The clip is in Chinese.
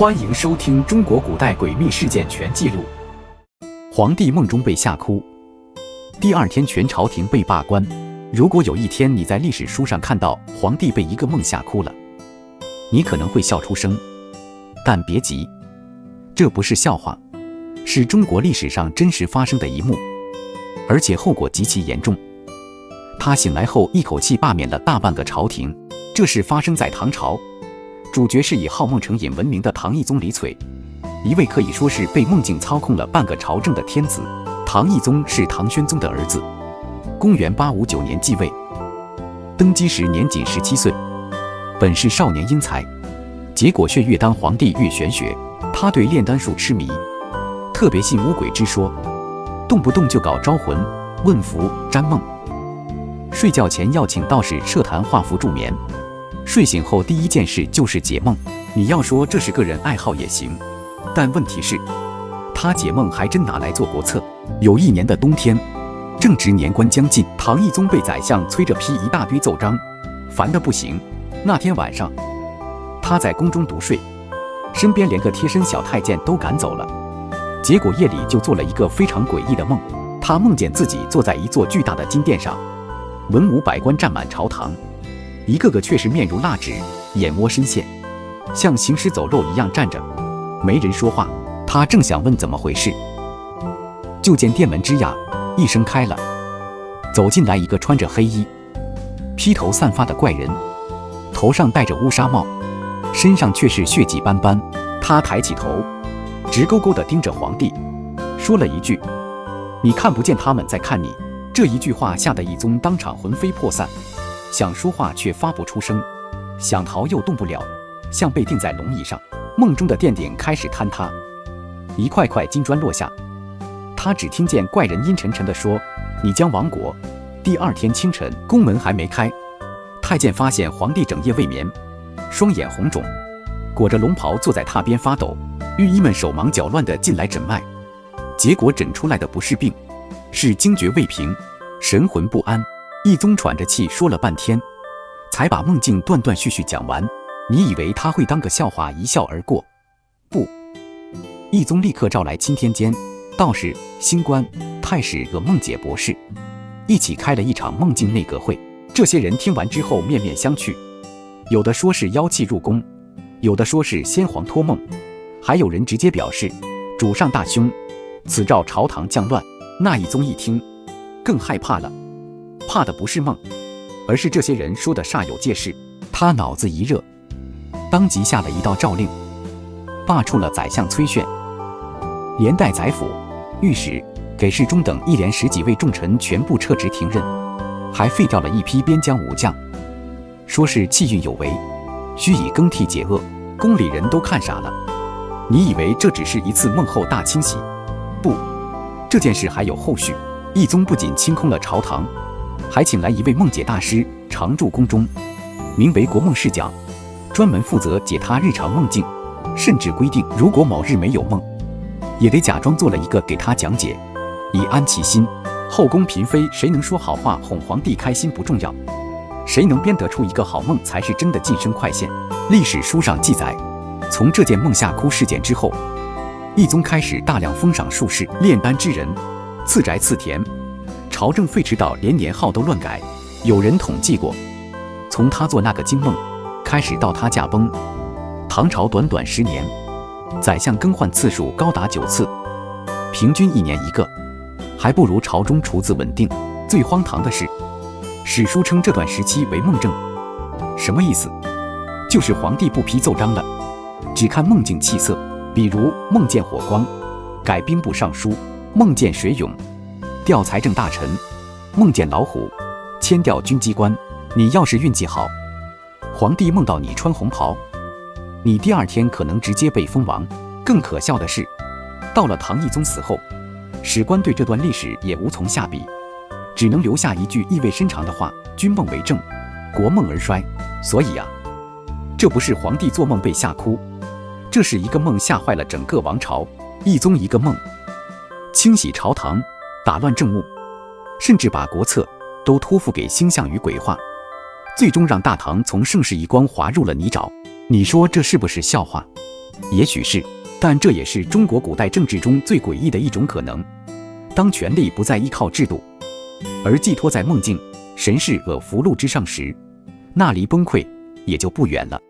欢迎收听中国古代诡秘事件全记录。皇帝梦中被吓哭，第二天全朝廷被罢官。如果有一天你在历史书上看到皇帝被一个梦吓哭了，你可能会笑出声，但别急，这不是笑话，是中国历史上真实发生的一幕，而且后果极其严重。他醒来后一口气罢免了大半个朝廷，这事发生在唐朝。主角是以好梦成瘾闻名的唐懿宗李璀，一位可以说是被梦境操控了半个朝政的天子。唐懿宗是唐宣宗的儿子，公元859年继位，登基时年仅17岁，本是少年英才，结果却越当皇帝越玄学。他对炼丹术痴迷，特别信巫鬼之说，动不动就搞招魂、问符、占梦，睡觉前要请道士设坛画符助眠，睡醒后第一件事就是解梦。你要说这是个人爱好也行，但问题是，他解梦还真拿来做国策。有一年的冬天，正值年关将近，唐懿宗被宰相催着批一大堆奏章，烦得不行。那天晚上，他在宫中独睡，身边连个贴身小太监都赶走了。结果夜里就做了一个非常诡异的梦，他梦见自己坐在一座巨大的金殿上，文武百官站满朝堂，一个个却是面如蜡纸，眼窝深陷，像行尸走肉一样站着，没人说话。他正想问怎么回事，就见殿门吱呀一声开了，走进来一个穿着黑衣、披头散发的怪人，头上戴着乌纱帽，身上却是血迹斑斑。他抬起头，直勾勾地盯着皇帝，说了一句：“你看不见他们在看你。”这一句话吓得懿宗当场魂飞魄散，想说话却发不出声，想逃又动不了，像被钉在龙椅上。梦中的殿顶开始坍塌，一块块金砖落下。他只听见怪人阴沉沉地说：“你将亡国。”第二天清晨，宫门还没开，太监发现皇帝整夜未眠，双眼红肿，裹着龙袍坐在榻边发抖。御医们手忙脚乱地进来诊脉，结果诊出来的不是病，是惊厥未平，神魂不安。懿宗喘着气说了半天，才把梦境断断续续讲完。你以为他会当个笑话一笑而过？不，懿宗立刻召来钦天监、道士、星官、太史和梦解博士，一起开了一场梦境内阁会。这些人听完之后面面相觑，有的说是妖气入宫，有的说是先皇托梦，还有人直接表示主上大凶，此兆朝堂降乱。那懿宗一听更害怕了，怕的不是梦，而是这些人说的煞有介事。他脑子一热，当即下了一道诏令，罢黜了宰相崔铉，连带宰辅、御史、给事中等一连10几位重臣全部撤职停任，还废掉了一批边疆武将，说是气运有为，须以更替解厄。宫里人都看傻了。你以为这只是一次梦后大清洗？不，这件事还有后续。懿宗不仅清空了朝堂，还请来一位梦解大师常驻宫中，名为国梦侍讲，专门负责解他日常梦境，甚至规定如果某日没有梦，也得假装做了一个给他讲解，以安其心。后宫嫔妃谁能说好话哄皇帝开心不重要，谁能编得出一个好梦才是真的晋升快线。历史书上记载，从这件梦吓哭事件之后，懿宗开始大量封赏术士、炼丹之人，赐宅赐田，朝政废弛到连年号都乱改。有人统计过，从他做那个惊梦开始到他驾崩，唐朝短短10年，宰相更换次数高达9次，平均1年1个，还不如朝中厨子稳定。最荒唐的是，史书称这段时期为梦正，什么意思？就是皇帝不批奏章了，只看梦境气色，比如梦见火光，改兵部尚书；梦见水涌，调财政大臣；梦见老虎，迁调军机关。你要是运气好，皇帝梦到你穿红袍，你第二天可能直接被封王。更可笑的是，到了唐懿宗死后，史官对这段历史也无从下笔，只能留下一句意味深长的话：君梦为正，国梦而衰。所以啊，这不是皇帝做梦被吓哭，这是一个梦吓坏了整个王朝。懿宗一个梦，清洗朝堂，打乱政务，甚至把国策都托付给星象与鬼话，最终让大唐从盛世一光滑入了泥沼。你说这是不是笑话？也许是，但这也是中国古代政治中最诡异的一种可能。当权力不再依靠制度，而寄托在梦境、神事和福禄之上时，那离崩溃也就不远了。